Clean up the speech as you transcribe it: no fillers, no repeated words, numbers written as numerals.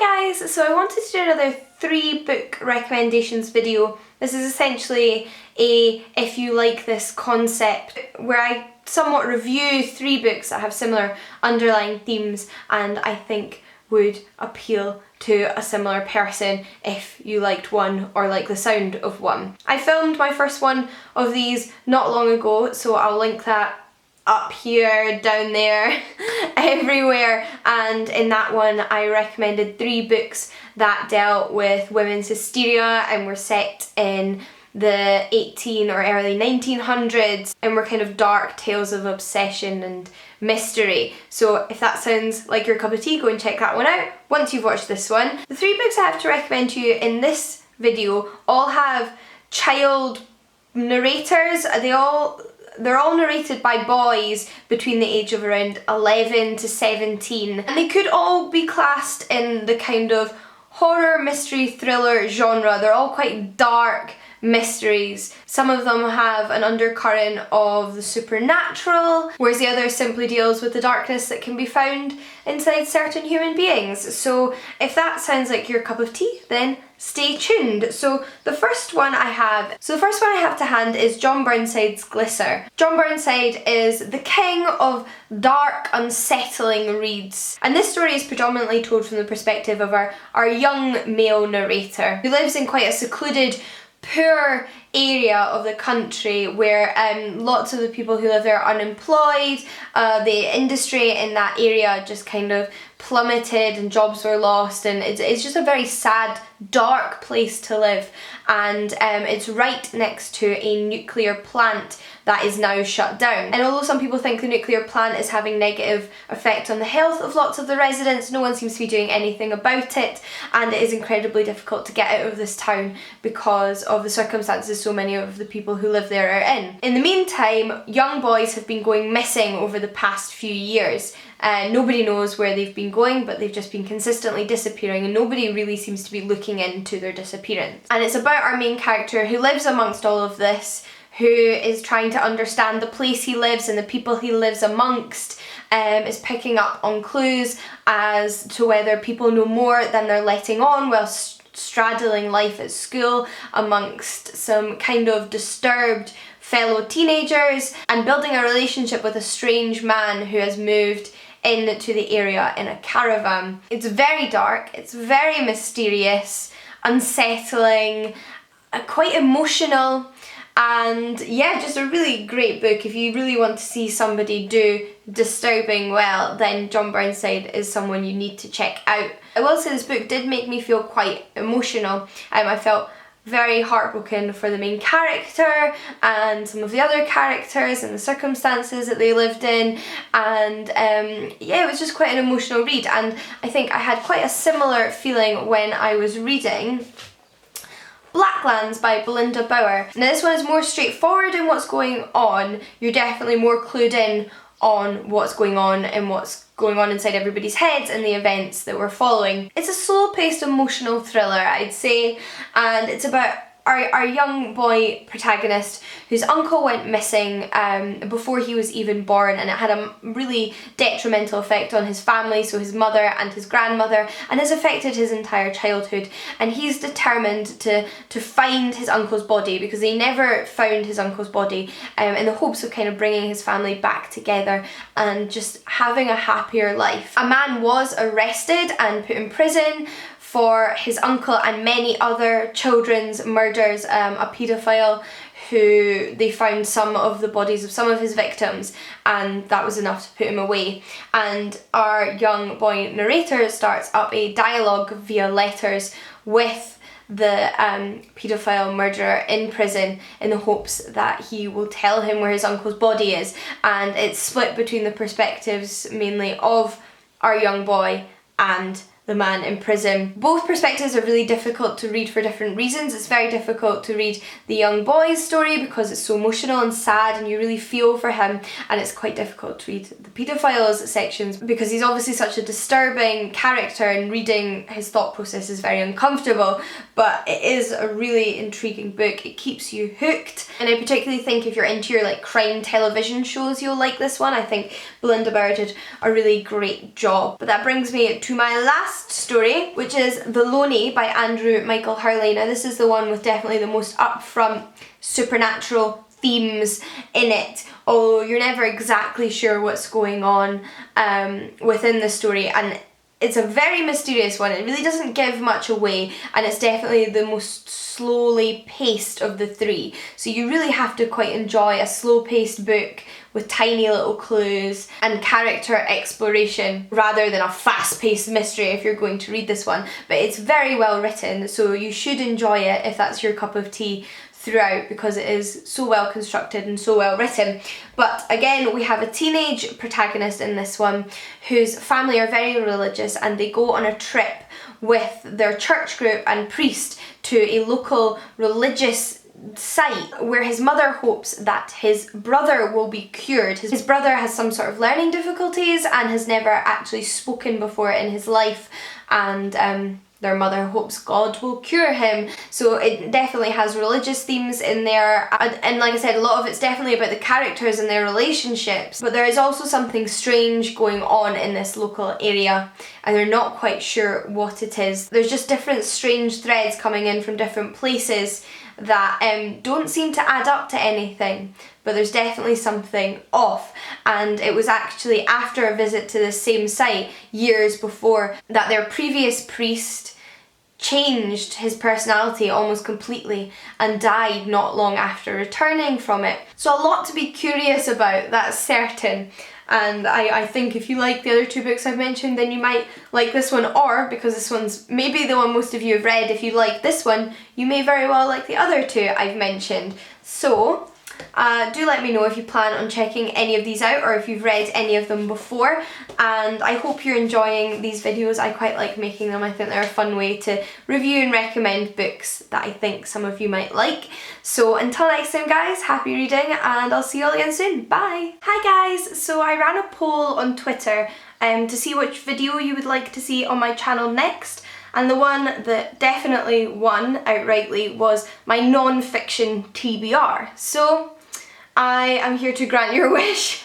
Hi guys! So I wanted to do another 3 book recommendations video. This is essentially a if you like this concept where I somewhat review 3 books that have similar underlying themes and I think would appeal to a similar person if you liked one or like the sound of one. I filmed my first one of these not long ago, so I'll link that up here, down there, everywhere, and in that one I recommended 3 books that dealt with women's hysteria and were set in the 18 or early 1900s and were kind of dark tales of obsession and mystery. So if that sounds like your cup of tea, go and check that one out once you've watched this one. The 3 books I have to recommend to you in this video all have child narrators. They're all narrated by boys between the age of around 11 to 17, and they could all be classed in the kind of horror, mystery, thriller genre. They're all quite dark mysteries. Some of them have an undercurrent of the supernatural, whereas the other simply deals with the darkness that can be found inside certain human beings. So if that sounds like your cup of tea, then stay tuned. So the first one I have to hand is John Burnside's Glisser. John Burnside is the king of dark, unsettling reads. And this story is predominantly told from the perspective of our young male narrator, who lives in quite a secluded, poor area of the country where lots of the people who live there are unemployed. The industry in that area just kind of plummeted and jobs were lost, and it's just a very sad, dark place to live. And it's right next to a nuclear plant that is now shut down. And although some people think the nuclear plant is having negative effect on the health of lots of the residents, no one seems to be doing anything about it, and it is incredibly difficult to get out of this town because of the circumstances so many of the people who live there are in. In the meantime, young boys have been going missing over the past few years. Nobody knows where they've been going, but they've just been consistently disappearing, and nobody really seems to be looking into their disappearance. And it's about our main character who lives amongst all of this, who is trying to understand the place he lives and the people he lives amongst, is picking up on clues as to whether people know more than they're letting on while straddling life at school amongst some kind of disturbed fellow teenagers, and building a relationship with a strange man who has moved into the area in a caravan. It's very dark, it's very mysterious, unsettling, quite emotional, and yeah, just a really great book. If you really want to see somebody do disturbing well, then John Burnside is someone you need to check out. I will say this book did make me feel quite emotional. I felt very heartbroken for the main character and some of the other characters and the circumstances that they lived in, and yeah, it was just quite an emotional read. And I think I had quite a similar feeling when I was reading Blacklands by Belinda Bauer. Now this one is more straightforward in what's going on. You're definitely more clued in on what's going on and what's going on inside everybody's heads and the events that we're following. It's a slow-paced emotional thriller, I'd say, and it's about our young boy protagonist whose uncle went missing before he was even born, and it had a really detrimental effect on his family, so his mother and his grandmother, and has affected his entire childhood. And he's determined to find his uncle's body, because they never found his uncle's body, in the hopes of kind of bringing his family back together and just having a happier life. A man was arrested and put in prison for his uncle and many other children's murders, a paedophile who they found some of the bodies of some of his victims, and that was enough to put him away. And our young boy narrator starts up a dialogue via letters with the paedophile murderer in prison in the hopes that he will tell him where his uncle's body is. And it's split between the perspectives mainly of our young boy and the man in prison. Both perspectives are really difficult to read for different reasons. It's very difficult to read the young boy's story because it's so emotional and sad and you really feel for him, and it's quite difficult to read the paedophile's sections because he's obviously such a disturbing character and reading his thought process is very uncomfortable, but it is a really intriguing book. It keeps you hooked, and I particularly think if you're into your like crime television shows, you'll like this one. I think Belinda Bauer did a really great job. But that brings me to my last last story, which is The Lonnie by Andrew Michael Hurley. Now this is the one with definitely the most upfront supernatural themes in it, although you're never exactly sure what's going on within the story, and it's a very mysterious one. It really doesn't give much away, and it's definitely the most slowly paced of the three. So you really have to quite enjoy a slow paced book with tiny little clues and character exploration rather than a fast paced mystery if you're going to read this one. But it's very well written, so you should enjoy it if that's your cup of tea throughout, because it is so well constructed and so well written. But again, we have a teenage protagonist in this one whose family are very religious, and they go on a trip with their church group and priest to a local religious site where his mother hopes that his brother will be cured. His brother has some sort of learning difficulties and has never actually spoken before in his life, and their mother hopes God will cure him. So it definitely has religious themes in there, and like I said, a lot of it's definitely about the characters and their relationships, but there is also something strange going on in this local area and they're not quite sure what it is. There's just different strange threads coming in from different places that don't seem to add up to anything, but there's definitely something off. And it was actually after a visit to the same site years before that their previous priest changed his personality almost completely and died not long after returning from it. So a lot to be curious about, that's certain. And I think if you like the other two books I've mentioned, then you might like this one, or because this one's maybe the one most of you have read, if you like this one, you may very well like the other two I've mentioned. So do let me know if you plan on checking any of these out or if you've read any of them before, and I hope you're enjoying these videos. I quite like making them. I think they're a fun way to review and recommend books that I think some of you might like. So until next time guys, happy reading, and I'll see you all again soon. Bye! Hi guys, so I ran a poll on Twitter to see which video you would like to see on my channel next. And the one that definitely won outrightly was my non-fiction TBR. So I am here to grant your wish.